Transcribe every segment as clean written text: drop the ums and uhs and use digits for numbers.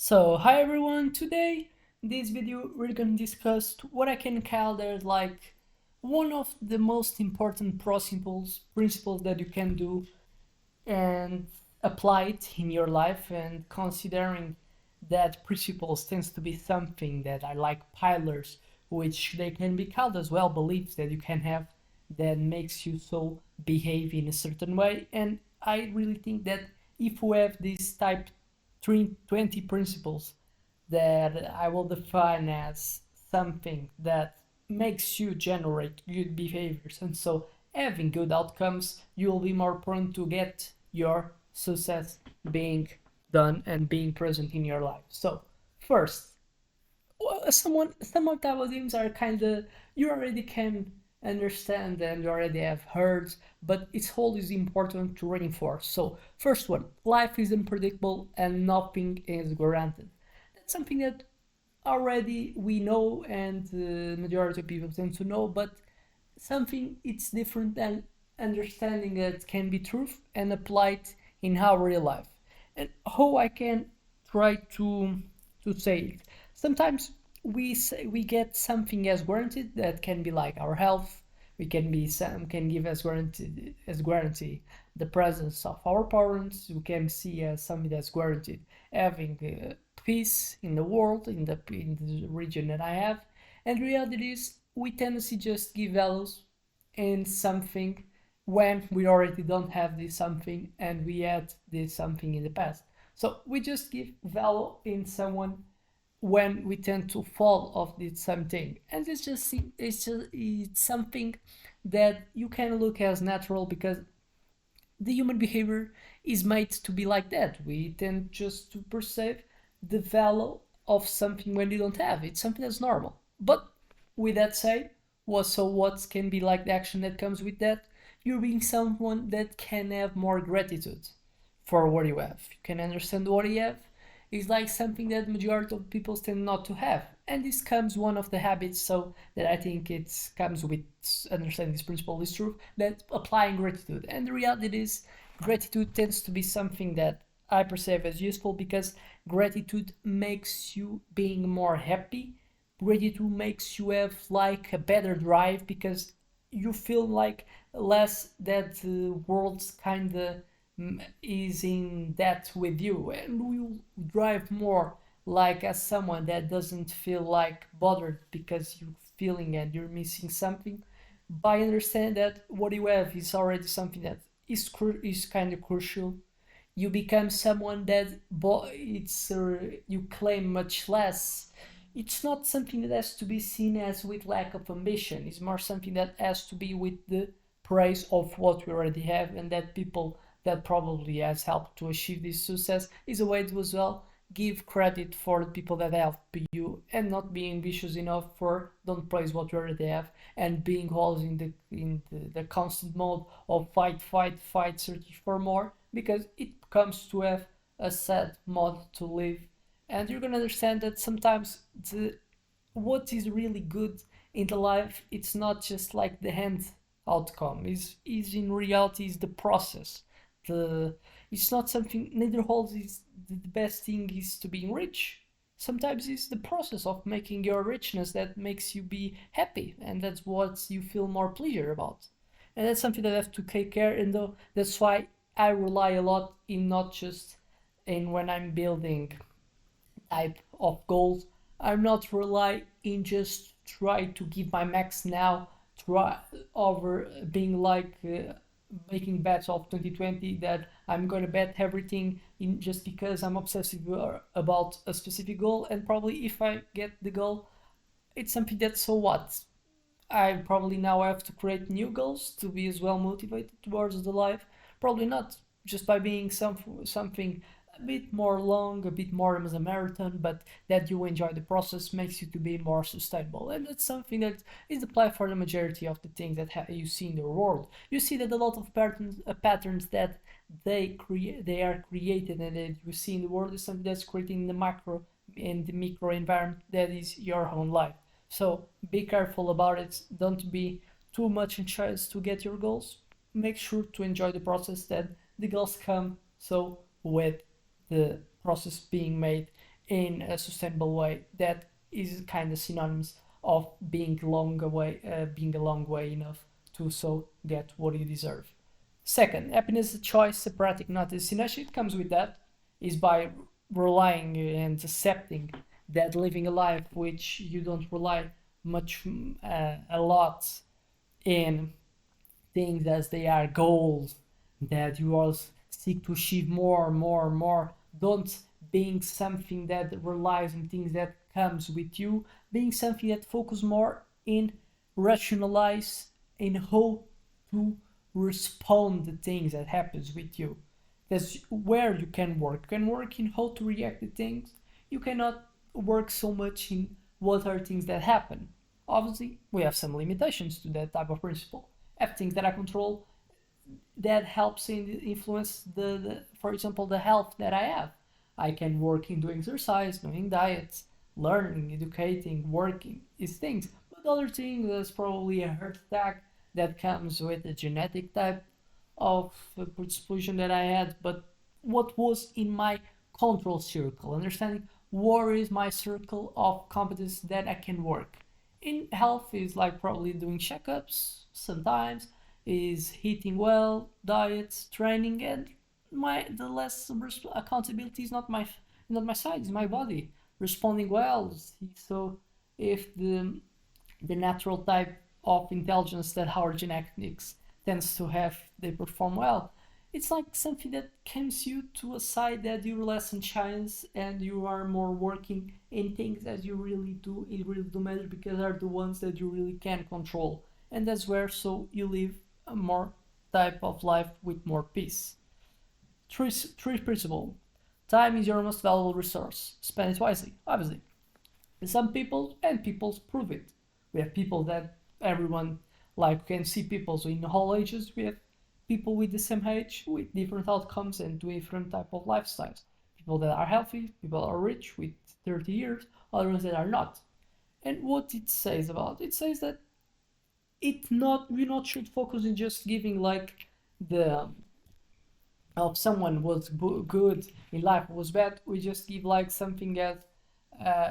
Hi everyone, today in this video we're gonna discuss what I can call as like one of the most important principles that you can do and apply it in your life, and considering that principles tends to be something that are like pillars, which they can be called as well beliefs that you can have that makes you so behave in a certain way. And I really think that if we have this type 20 principles that I will define as something that makes you generate good behaviors, and so having good outcomes, you will be more prone to get your success being done and being present in your life. So, first, some of our games are kind of, you already can understand and you already have heard, but it's always important to reinforce. So, first one, life is unpredictable and nothing is guaranteed. That's something that already we know, and the majority of people tend to know, but something it's different than understanding that can be truth and applied in our real life. And how I can try to say it. Sometimes we get something as guaranteed that can be like our health. We can be some can give as guarantee the presence of our parents. We can see as something that's guaranteed having peace in the world, in the region that I have. And reality is we tend to just give values in something when we already don't have this something and we had this something in the past. So we just give value in someone when we tend to fall off this something, and it's something that you can look as natural because the human behavior is made to be like that. We tend just to perceive the value of something when you don't have it. It's something that's normal. But with that said, what can be like the action that comes with that? You're being someone that can have more gratitude for what you have. You can understand what you have is like something that majority of people tend not to have. And this comes one of the habits, so that I think it comes with understanding this principle is true, that applying gratitude. And the reality is gratitude tends to be something that I perceive as useful because gratitude makes you being more happy. Gratitude makes you have like a better drive because you feel like less that the world's kind of is in that with you, and you drive more like as someone that doesn't feel like bothered because you're feeling and you're missing something. By understanding that what you have is already something that is kind of crucial, you become someone that it's you claim much less. It's not something that has to be seen as with lack of ambition. It's more something that has to be with the praise of what we already have, and that people that probably has helped to achieve this success is a way to as well give credit for the people that help you, and not being ambitious enough for don't praise what you already have, and being always in the constant mode of fight searching for more, because it comes to have a sad mode to live. And you're gonna understand that sometimes the what is really good in the life, it's not just like the end outcome, is in reality is the process. The It's not something, neither holds is the best thing is to being rich. Sometimes it's the process of making your richness that makes you be happy, and that's what you feel more pleasure about. And that's something that I have to take care. And though that's why I rely a lot in not just in when I'm building type of goals. I'm not rely in just try to give my max now, try over being like making bets of 2020 that I'm going to bet everything in just because I'm obsessive about a specific goal, and probably if I get the goal, it's something that so what. I probably now have to create new goals to be as well motivated towards the life. Probably not just by being something a bit more long, a bit more as a marathon, but that you enjoy the process makes you to be more sustainable. And that's something that is applied for the majority of the things that you see in the world. You see that a lot of patterns that they are created and that you see in the world is something that's created in the macro and the micro environment that is your own life. So be careful about it. Don't be too much anxious to get your goals. Make sure to enjoy the process that the goals come. So with the process being made in a sustainable way, that is kind of synonymous of being a long way enough to so get what you deserve. Second, happiness is a choice, separating not a destination. It comes with that, is by relying and accepting that living a life which you don't rely much, a lot in things as they are goals that you all seek to achieve more, more, more. Don't being something that relies on things that comes with you, being something that focus more in rationalize in how to respond to things that happens with you. That's where you can work. You can work in how to react to things. You cannot work so much in what are things that happen. Obviously, we have some limitations to that type of principle. Have things that I control that helps in influence for example, the health that I have. I can work in doing exercise, doing diets, learning, educating, working, these things. But other things, there's probably a heart attack that comes with a genetic type of predisposition that I had, but what was in my control circle, understanding where is my circle of competence that I can work. In health is like probably doing checkups sometimes, is eating well, diets, training, and my the less accountability is not my side, it's my body responding well. So if the natural type of intelligence that our genetics tends to have, they perform well. It's like something that comes you to a side that you're less in chance and you are more working in things that you really do, it really do matter because are the ones that you really can control. And that's where so you live a more type of life with more peace. Three principle. Time is your most valuable resource. Spend it wisely, obviously. And some people and peoples prove it. We have people that everyone like can see people so in all ages. We have people with the same age with different outcomes and different type of lifestyles. People that are healthy, people that are rich with 30 years, others that are not. And what it says about it says that it not we not should focus on just giving like the of someone was good in life was bad. We just give like something as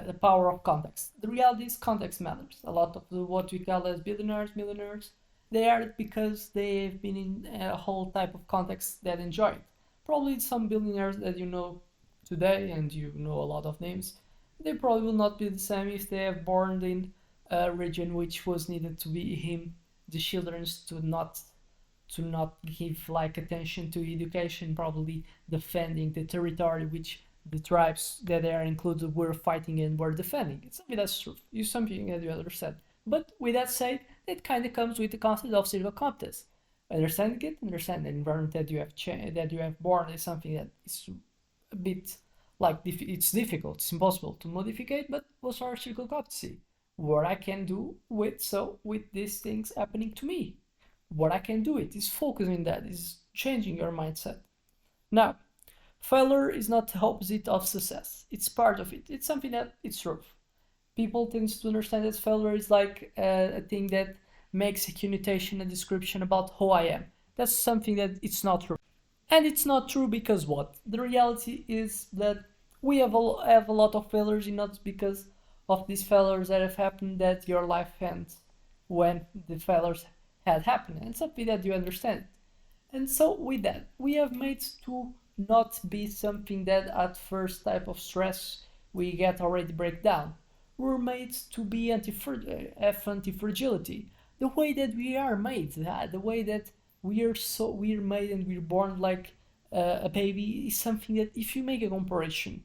the power of context. The reality is context matters. A lot of what we call as billionaires, millionaires, they are because they've been in a whole type of context that enjoy it. Probably some billionaires that you know today, and you know a lot of names, they probably will not be the same if they have born in a region which was needed to be him, the children to not give like attention to education, probably defending the territory which the tribes that are included were fighting and were defending. It's something that's true. It's something that you understand. But with that said, it kind of comes with the concept of circle competence. Understanding it, understand the environment that you have that you have born is something that is a bit like it's difficult, it's impossible to modify. But what's our circle competency? What I can do with these things happening to me, what I can do it is focusing that is changing your mindset. Now, failure is not the opposite of success. It's part of it. It's something that it's true. People tend to understand that failure is like a thing that makes a connotation, a description about who I am. That's something that it's not true. And it's not true because what? The reality is that we have a lot of failures, and not because of these failures that have happened that your life ends when the failures had happened. And something that you understand. And so with that, we have made to not be something that at first type of stress we get already break down. We're made to be anti-fragility. The way that we are made, the way that we're made and we're born like a baby is something that if you make a comparison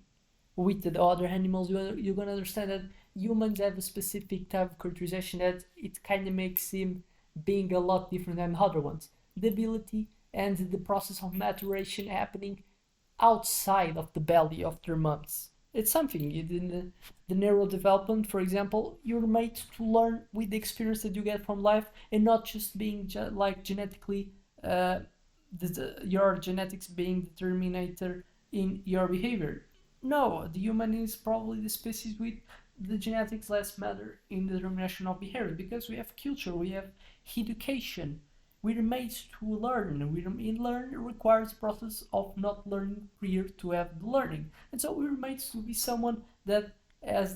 with the other animals, you're gonna understand that humans have a specific type of characterization that it kind of makes him being a lot different than other ones. The ability and the process of maturation happening outside of the belly of their moms. It's something in the neural development, for example, you're made to learn with the experience that you get from life and not just being like genetically, your genetics being the determinator in your behavior. No, the human is probably the species with the genetics less matter in the determination of behavior because we have culture, we have education, we're made to learn. Learn requires a process of not learning prior to have the learning, and so we're made to be someone that as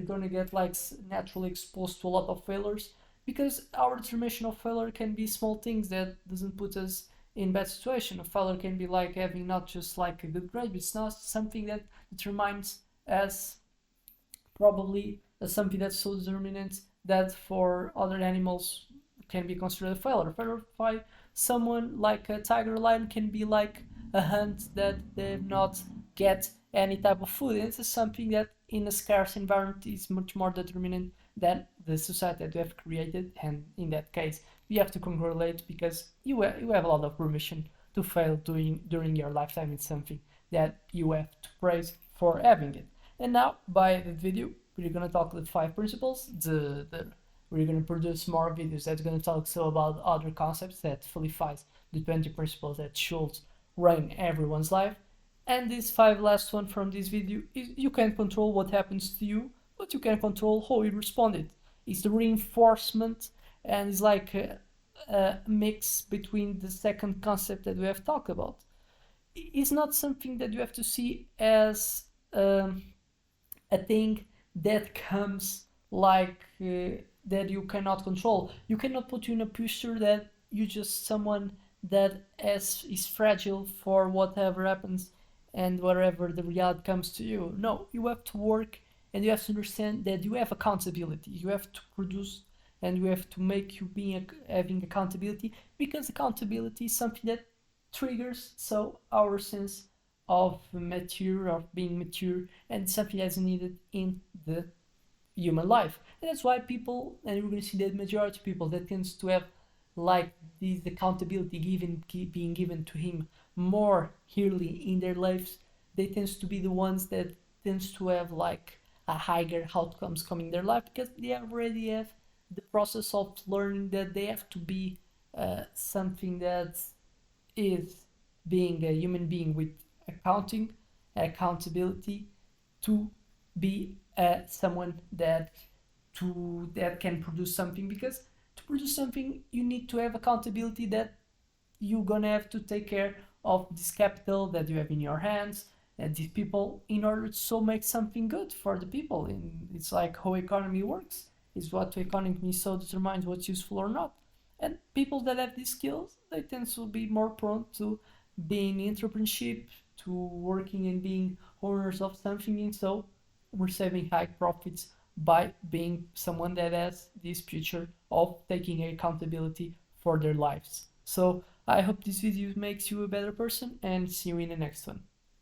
gonna get like naturally exposed to a lot of failures, because our determination of failure can be small things that doesn't put us in bad situation. A failure can be like having not just like a good grade, but it's not something that determines as probably something that's so determinant that for other animals can be considered a failure. Failure by someone like a tiger or lion can be like a hunt that they've not get any type of food. And it's something that in a scarce environment is much more determinant than the society that we have created. And in that case, we have to congratulate because you have a lot of permission to fail during your lifetime. It's something that you have to praise for having it. And now, by the video, we're gonna talk the 5 principles. We're gonna produce more videos that's gonna talk so about other concepts that fulfies the 20 principles that should reign everyone's life. And this 5 last one from this video is you can control what happens to you, but you can control how you respond it. It's the reinforcement, and it's like a mix between the second concept that we have talked about. It's not something that you have to see as a thing that comes like that you cannot control. You cannot put you in a posture that you just someone that is fragile for whatever happens and wherever the reality comes to you. No, you have to work and you have to understand that you have accountability. You have to produce and you have to make you being having accountability, because accountability is something that triggers so our sense of mature, of being mature, and something that's needed in the human life. And that's why people, and we're going to see that majority of people that tends to have like this accountability being given to him more early in their lives, they tends to be the ones that tends to have like a higher outcomes coming in their life, because they already have the process of learning that they have to be something that is being a human being with accountability, to be someone that can produce something, because to produce something you need to have accountability that you're gonna have to take care of this capital that you have in your hands and these people in order to so make something good for the people. And it's like how economy works, is what economy so determines what's useful or not. And people that have these skills, they tend to be more prone to being entrepreneurship, to working and being owners of something, and so we're saving high profits by being someone that has this future of taking accountability for their lives. So I hope this video makes you a better person, and see you in the next one.